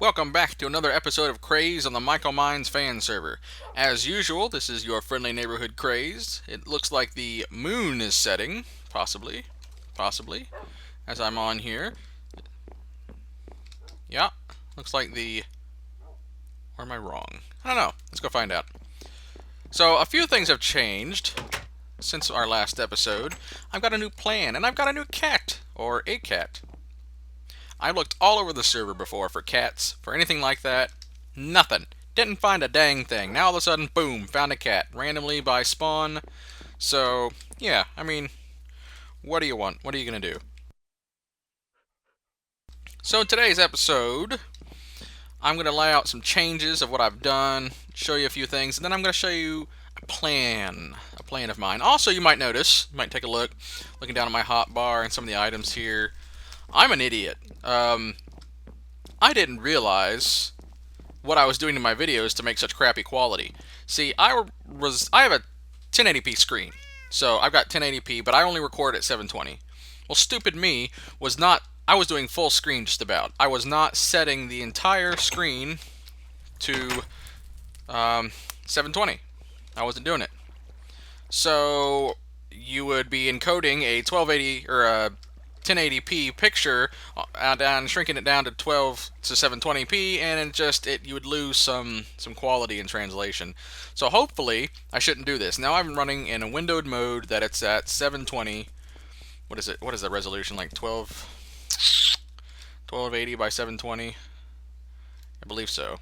Welcome back to another episode of cRaZed on the Mhykol Fan Server. As usual, this is your friendly neighborhood cRaZed. It looks like the moon is setting, possibly, as I'm on here. Yeah, looks like the... Or am I wrong? I don't know. Let's go find out. So, a few things have changed since our last episode. I've got a new plan, and I've got a new cat, or a cat. I looked all over the server before for cats, for anything like that. Nothing. Didn't find a dang thing. Now all of a sudden, boom, found a cat. Randomly by spawn. So, yeah, I mean, what do you want? What are you going to do? So, today's episode, I'm going to lay out some changes of what I've done, show you a few things, and then I'm going to show you a plan of mine. Also, you might notice, you might take a look, looking down at my hotbar and some of the items here. I'm an idiot. I didn't realize what I was doing to my videos to make such crappy quality. See, I have a 1080p screen, so I've got 1080p, but I only record at 720. Well, stupid me was not. I was doing full screen just about. I was not setting the entire screen to 720. I wasn't doing it. So you would be encoding a 1280 or a 1080p picture and shrinking it down to 12 to 720p, and you would lose some quality in translation. So hopefully I shouldn't do this. Now I'm running in a windowed mode that it's at 720. What is it? What is the resolution, like 1280 by 720? I believe so.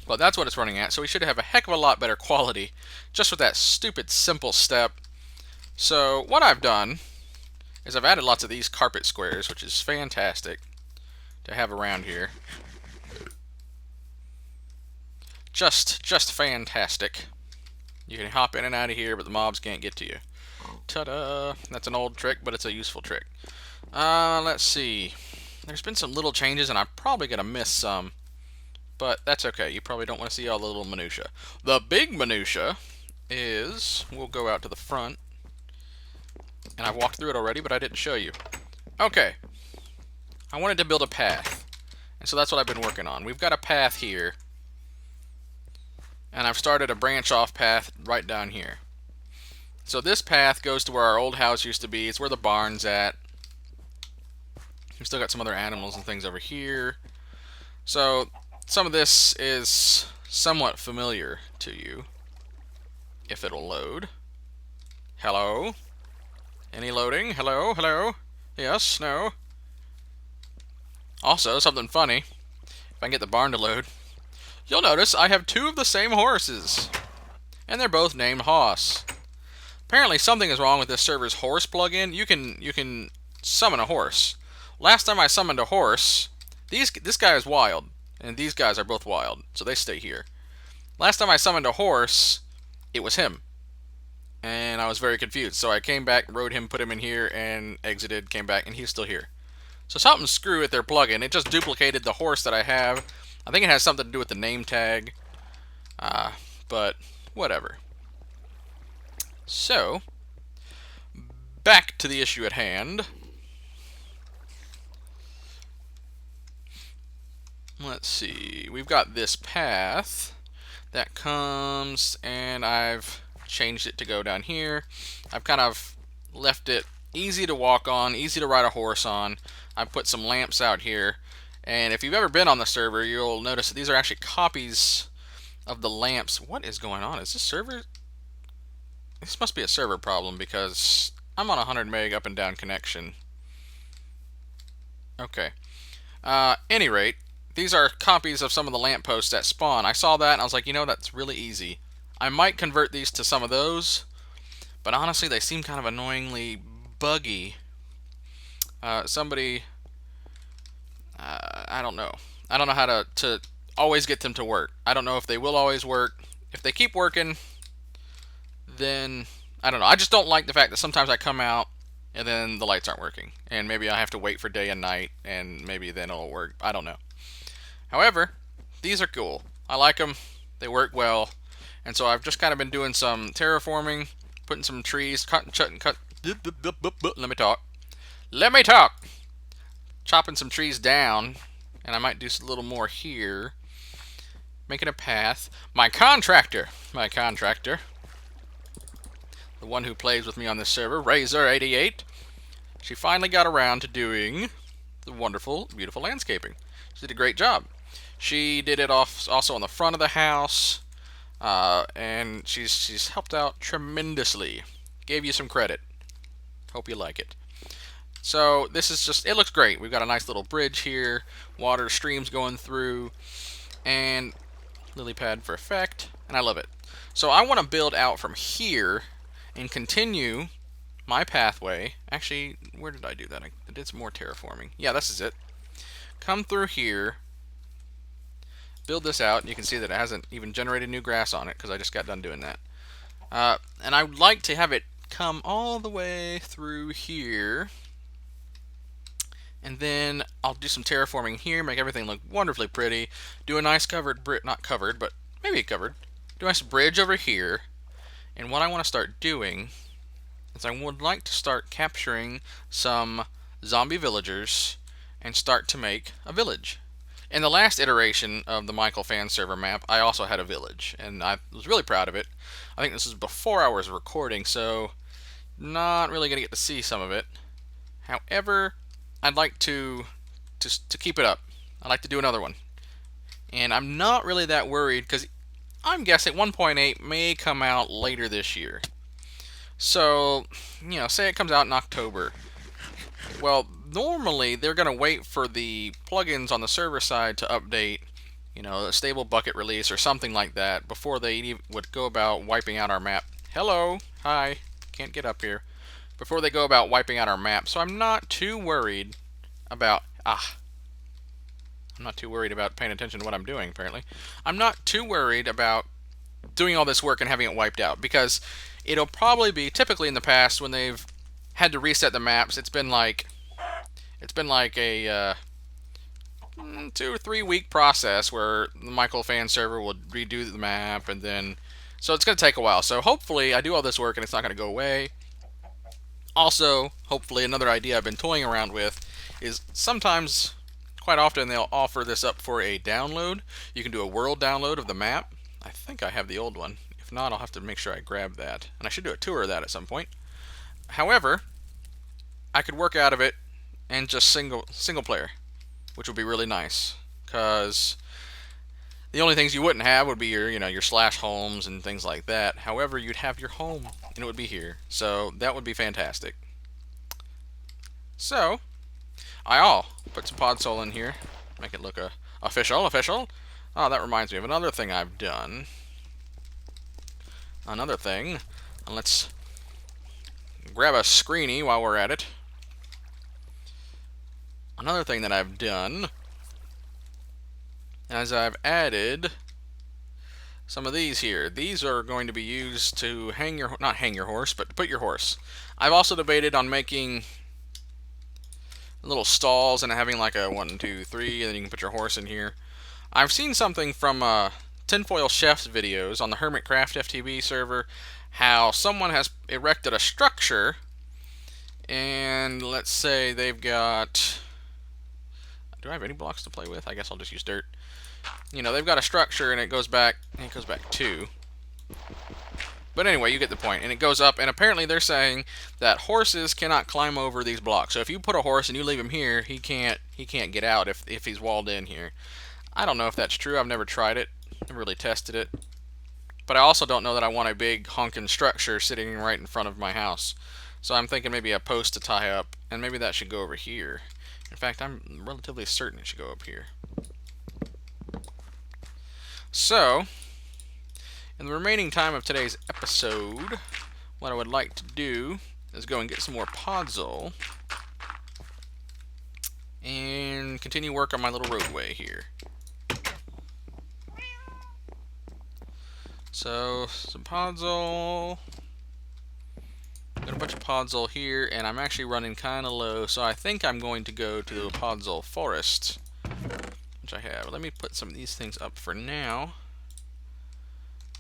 But that's what it's running at, so we should have a heck of a lot better quality just with that stupid simple step. So what I've done is I've added lots of these carpet squares, which is fantastic to have around here. Just fantastic. You can hop in and out of here, but the mobs can't get to you. Ta-da! That's an old trick, but it's a useful trick. Let's see. There's been some little changes, and I'm probably going to miss some. But that's okay. You probably don't want to see all the little minutia. The big minutia is... We'll go out to the front. And I've walked through it already, but I didn't show you. Okay. I wanted to build a path. And so that's what I've been working on. We've got a path here. And I've started a branch off path right down here. So this path goes to where our old house used to be. It's where the barn's at. We've still got some other animals and things over here. So some of this is somewhat familiar to you. If it'll load. Hello? Any loading? Hello? Hello? Yes? No? Also, something funny. If I can get the barn to load. You'll notice I have two of the same horses. And they're both named Hoss. Apparently something is wrong with this server's horse plugin. You can summon a horse. Last time I summoned a horse, this guy is wild. And these guys are both wild. So they stay here. Last time I summoned a horse, it was him. And I was very confused. So I came back, rode him, put him in here, and exited, came back, and he's still here. So something's screw with their plugin. It just duplicated the horse that I have. I think it has something to do with the name tag. But whatever. So, back to the issue at hand. Let's see. We've got this path that comes, and I've changed it to go down here. I've kind of left it easy to walk on, easy to ride a horse on. I've put some lamps out here, and if you've ever been on the server, you'll notice that these are actually copies of the lamps. What is going on? Is this server? This must be a server problem because I'm on a 100 meg up and down connection. Okay. Any rate, these are copies of some of the lampposts that spawn. I saw that and I was like, you know, that's really easy. I might convert these to some of those, but honestly, they seem kind of annoyingly buggy. Somebody, I don't know. I don't know how to always get them to work. I don't know if they will always work. If they keep working, then I don't know. I just don't like the fact that sometimes I come out and then the lights aren't working. And maybe I have to wait for day and night, and maybe then it'll work. I don't know. However, these are cool. I like them. They work well. And so I've just kind of been doing some terraforming, putting some trees, cut. Let me talk. Chopping some trees down And I might do a little more here. Making a path. My contractor, the one who plays with me on this server, cRaZed, she finally got around to doing the wonderful, beautiful landscaping. She did a great job. She did it also on the front of the house, and she's helped out tremendously. Gave you some credit. Hope you like it. So this is just, it looks great. We've got a nice little bridge here, water streams going through, and lily pad for effect, and I love it. So I want to build out from here and continue my pathway. Actually, where did I do that? I did some more terraforming. Yeah, this is it. Come through here, build this out, and you can see that it hasn't even generated new grass on it because I just got done doing that. And I would like to have it come all the way through here, and then I'll do some terraforming here, make everything look wonderfully pretty, do a nice covered not covered, but maybe covered, do a nice bridge over here. And what I want to start doing is I would like to start capturing some zombie villagers and start to make a village. In the last iteration of the Mhykol Fan Server map, I also had a village, and I was really proud of it. I think this was before I was recording, so not really going to get to see some of it. However, I'd like to keep it up. I'd like to do another one. And I'm not really that worried, because I'm guessing 1.8 may come out later this year. So, you know, say it comes out in October. Well, normally they're going to wait for the plugins on the server side to update, you know, a stable bucket release or something like that before they would go about wiping out our map. Hello, hi, can't get up here. Before they go about wiping out our map. So I'm not too worried about, I'm not too worried about paying attention to what I'm doing, apparently. I'm not too worried about doing all this work and having it wiped out, because it'll probably be, typically in the past when they've had to reset the maps, it's been like a 2 or 3 week process where the Mhykol Fan Server will redo the map, and then, so it's going to take a while. So hopefully I do all this work and it's not going to go away. Also, hopefully another idea I've been toying around with is sometimes, quite often, they'll offer this up for a download. You can do a world download of the map. I think I have the old one. If not, I'll have to make sure I grab that. And I should do a tour of that at some point. However, I could work out of it and just single player, which would be really nice, because the only things you wouldn't have would be your, you know, your slash homes and things like that. However, you'd have your home, and it would be here. So that would be fantastic. So I'll put some pod soul in here, make it look official. Oh, that reminds me of another thing I've done. Another thing. And let's grab a screeny while we're at it. Another thing that I've done is I've added some of these here. These are going to be used to hang your, not hang your horse, but to put your horse. I've also debated on making little stalls and having like a 1, 2, 3, and then you can put your horse in here. I've seen something from Tinfoil Chef's videos on the Hermitcraft FTB server, how someone has erected a structure, and let's say they've got, do I have any blocks to play with? I guess I'll just use dirt. You know, they've got a structure and it goes back 2. But anyway, you get the point. And it goes up, and apparently they're saying that horses cannot climb over these blocks. So if you put a horse and you leave him here, he can't get out if he's walled in here. I don't know if that's true. I've never tried it. Never really tested it. But I also don't know that I want a big honking structure sitting right in front of my house. So I'm thinking maybe a post to tie up, and maybe that should go over here. In fact, I'm relatively certain it should go up here. So, in the remaining time of today's episode, what I would like to do is go and get some more podzol and continue work on my little roadway here. So, some podzol. Got a bunch of podzol here, and I'm actually running kind of low, so I think I'm going to go to the podzol forest, which I have. Let me put some of these things up for now.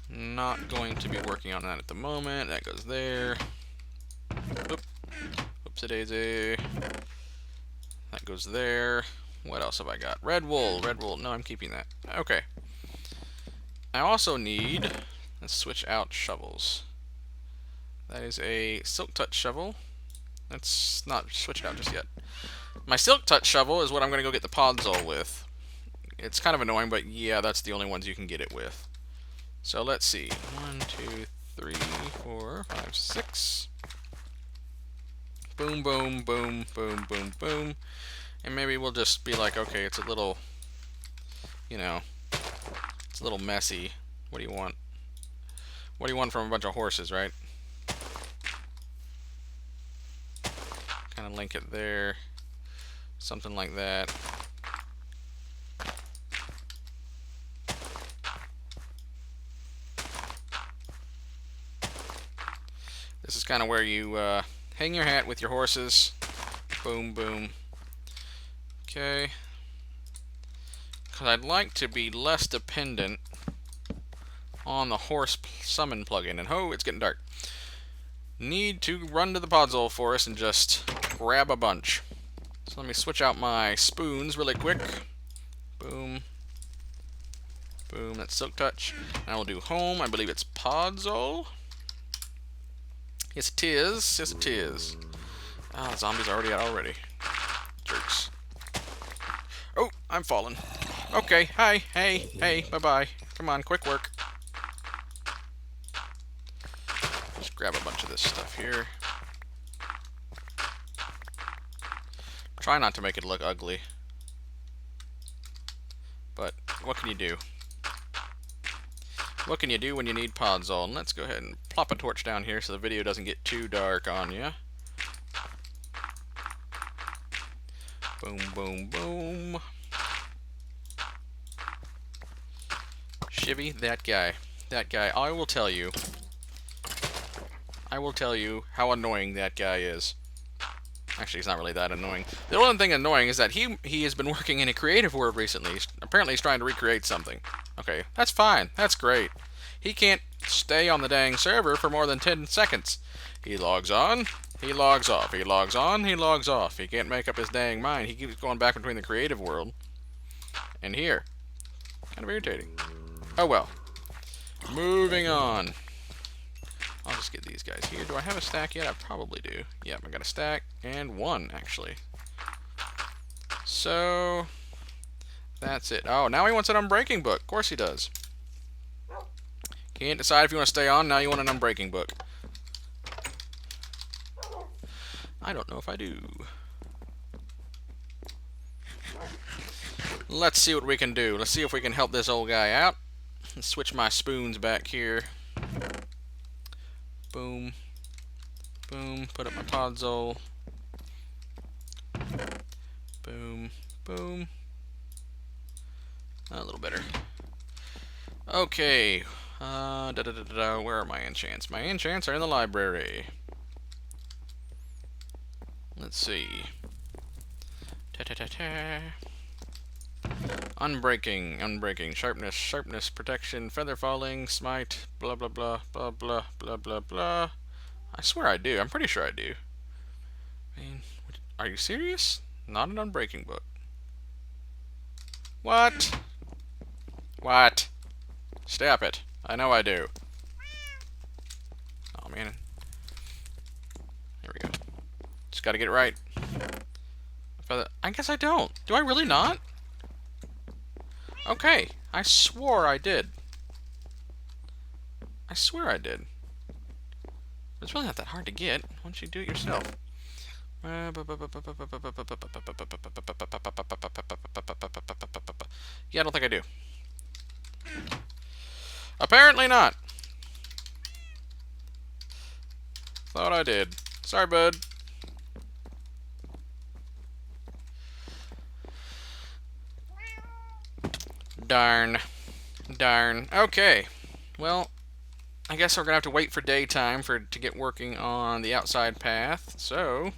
Not going to be working on that at the moment. That goes there. Oop. Oopsie daisy. That goes there. What else have I got? Red wool. Red wool. No, I'm keeping that. Okay. I also need... Let's switch out shovels. That is a Silk Touch shovel. Let's not switch it out just yet. My Silk Touch shovel is what I'm going to go get the Podzol with. It's kind of annoying, but yeah, that's the only ones you can get it with. So let's see. 1, 2, 3, 4, 5, 6. Boom, boom, boom, boom, boom, boom. And maybe we'll just be like, okay, it's a little, you know, it's a little messy. What do you want? What do you want from a bunch of horses, right? Kind of link it there. Something like that. This is kind of where you hang your hat with your horses. Boom, boom. Okay. Because I'd like to be less dependent on the horse summon plugin. And ho, it's getting dark. Need to run to the Podzol forest and just grab a bunch. So let me switch out my spoons really quick. Boom. Boom, that's Silk Touch. Now we'll do home. I believe it's Podzol. Yes, it is. Yes, it is. Ah, the zombies are already out already. Jerks. Oh, I'm falling. Okay, hi, hey, hey, bye-bye. Come on, quick work. Just grab a bunch of this stuff here. Try not to make it look ugly. But what can you do? What can you do when you need Podzol? And let's go ahead and plop a torch down here so the video doesn't get too dark on you. Boom, boom, boom. Shivy, that guy. That guy. I will tell you how annoying that guy is. Actually, he's not really that annoying. The only thing annoying is that he has been working in a creative world recently. Apparently, he's trying to recreate something. Okay, that's fine. That's great. He can't stay on the dang server for more than 10 seconds. He logs on, he logs off. He logs on, he logs off. He can't make up his dang mind. He keeps going back between the creative world and here. Kind of irritating. Oh well. Moving on. I'll just get these guys here. Do I have a stack yet? I probably do. Yep, I got a stack and one, actually. So, that's it. Oh, now he wants an Unbreaking book. Of course he does. Can't decide if you want to stay on. Now you want an Unbreaking book. I don't know if I do. Let's see what we can do. Let's see if we can help this old guy out. Let's switch my spoons back here. Boom. Boom. Put up my Podzol. Boom. Boom. A little better. Okay. Where are my enchants? My enchants are in the library. Let's see. Unbreaking, unbreaking, sharpness, sharpness, protection, feather falling, smite, blah blah blah, blah blah blah blah blah. I swear I do. I'm pretty sure I do. I mean, are you serious? Not an Unbreaking book. What? What? Stop it. I know I do. Oh man. Here we go. Just gotta get it right. Feather. I guess I don't. Do I really not? Okay, I swore I did. I swear I did. It's really not that hard to get once you do it yourself. Yeah, I don't think I do. Apparently not. Thought I did. Sorry, bud. Darn. Darn. Okay. Well, I guess we're going to have to wait for daytime to get working on the outside path. So,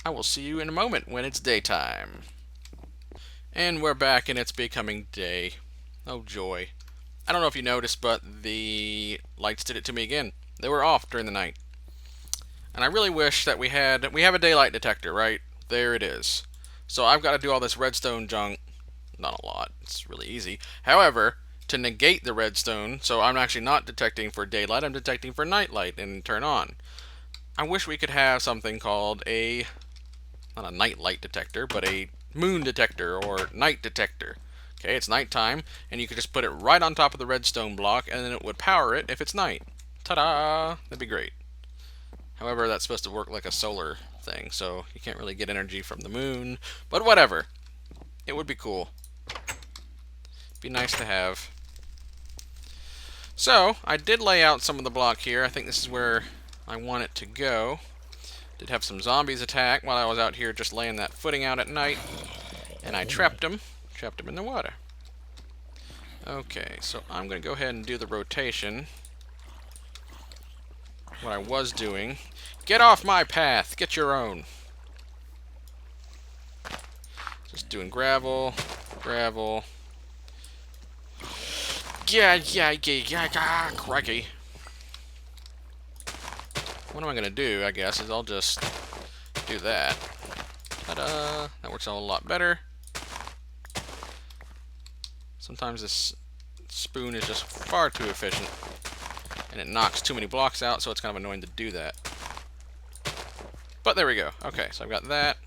I will see you in a moment when it's daytime. And we're back and it's becoming day. Oh, joy. I don't know if you noticed, but the lights did it to me again. They were off during the night. And I really wish that we have a daylight detector, right? There it is. So I've got to do all this redstone junk. Not a lot. It's really easy. However, to negate the redstone, so I'm actually not detecting for daylight, I'm detecting for nightlight and turn on. I wish we could have something called a, not a night light detector, but a moon detector or night detector. Okay, it's nighttime, and you could just put it right on top of the redstone block, and then it would power it if it's night. Ta-da! That'd be great. However, that's supposed to work like a solar thing, so you can't really get energy from the moon. But whatever. It would be cool. Be nice to have. So, I did lay out some of the block here. I think this is where I want it to go. Did have some zombies attack while I was out here just laying that footing out at night. And I trapped them. Trapped them in the water. Okay, so I'm going to go ahead and do the rotation. What I was doing. Get off my path! Get your own! Just doing gravel, gravel. Yeah, crikey. What am I going to do, I guess, is I'll just do that. Ta-da! That works a whole lot better. Sometimes this spoon is just far too efficient. And it knocks too many blocks out, so it's kind of annoying to do that. But there we go. Okay, so I've got that.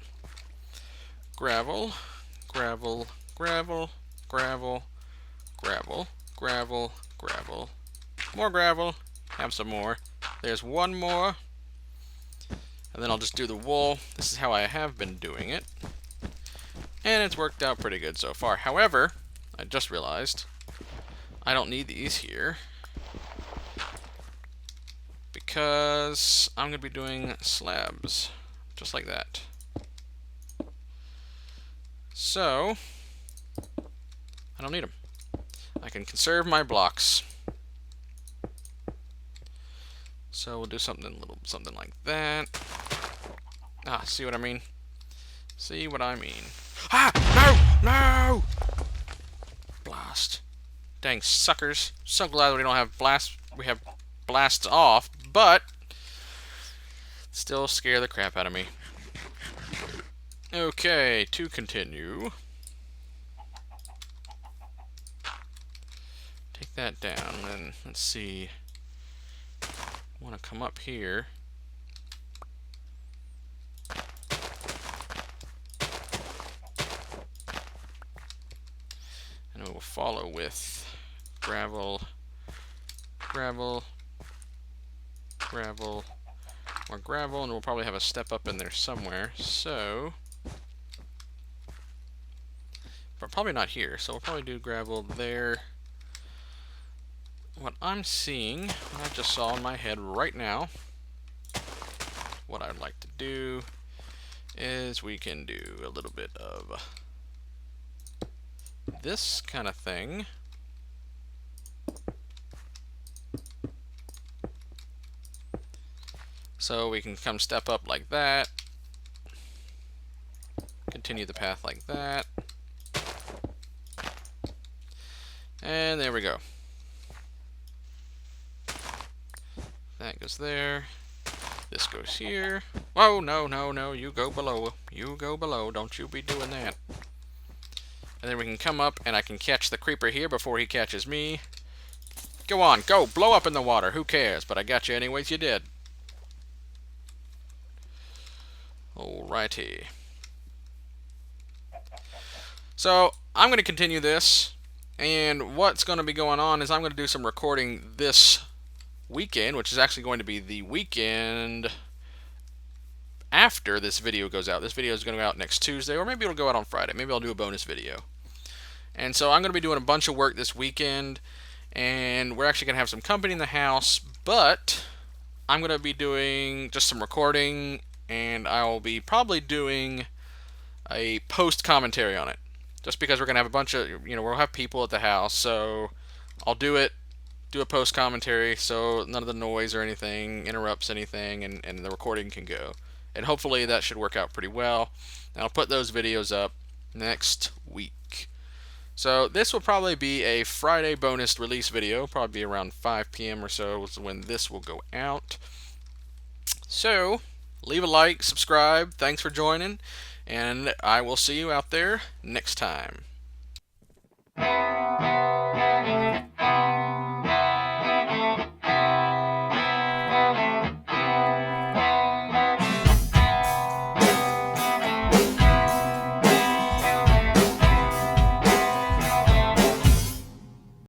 Gravel, gravel, gravel, gravel, gravel, gravel, gravel. More gravel. Have some more. There's one more. And then I'll just do the wool. This is how I have been doing it. And it's worked out pretty good so far. However, I just realized I don't need these here, because I'm going to be doing slabs, just like that. So, I don't need them. I can conserve my blocks. So we'll do something like that. Ah, see what I mean? See what I mean? Ah! No! No! Blast. Dang suckers. So glad we don't have blast. We have blasts off, but still scare the crap out of me. Okay, to continue. Take that down, and let's see. I want to come up here. And we will follow with gravel, gravel, gravel, more gravel, and we'll probably have a step up in there somewhere. So, but probably not here. So we'll probably do gravel there. What I'm seeing, what I just saw in my head right now, what I'd like to do is we can do a little bit of this kind of thing. So we can come step up like that. Continue the path like that. And there we go. That goes there. This goes here. Oh, no, no, no. You go below. You go below. Don't you be doing that. And then we can come up and I can catch the creeper here before he catches me. Go on. Go. Blow up in the water. Who cares? But I got you anyways. You did. Alrighty. So, I'm going to continue this. And what's going to be going on is I'm going to do some recording this weekend, which is actually going to be the weekend after this video goes out. This video is going to go out next Tuesday, or maybe it'll go out on Friday. Maybe I'll do a bonus video. And so I'm going to be doing a bunch of work this weekend, and we're actually going to have some company in the house, but I'm going to be doing just some recording, and I'll be probably doing a post commentary on it. Just because we're going to have a bunch of, we'll have people at the house, so I'll do a post commentary so none of the noise or anything interrupts anything, and the recording can go. And hopefully that should work out pretty well. And I'll put those videos up next week. So this will probably be a Friday bonus release video, probably be around 5 p.m. or so is when this will go out. So leave a like, subscribe, thanks for joining, And I will see you out there next time.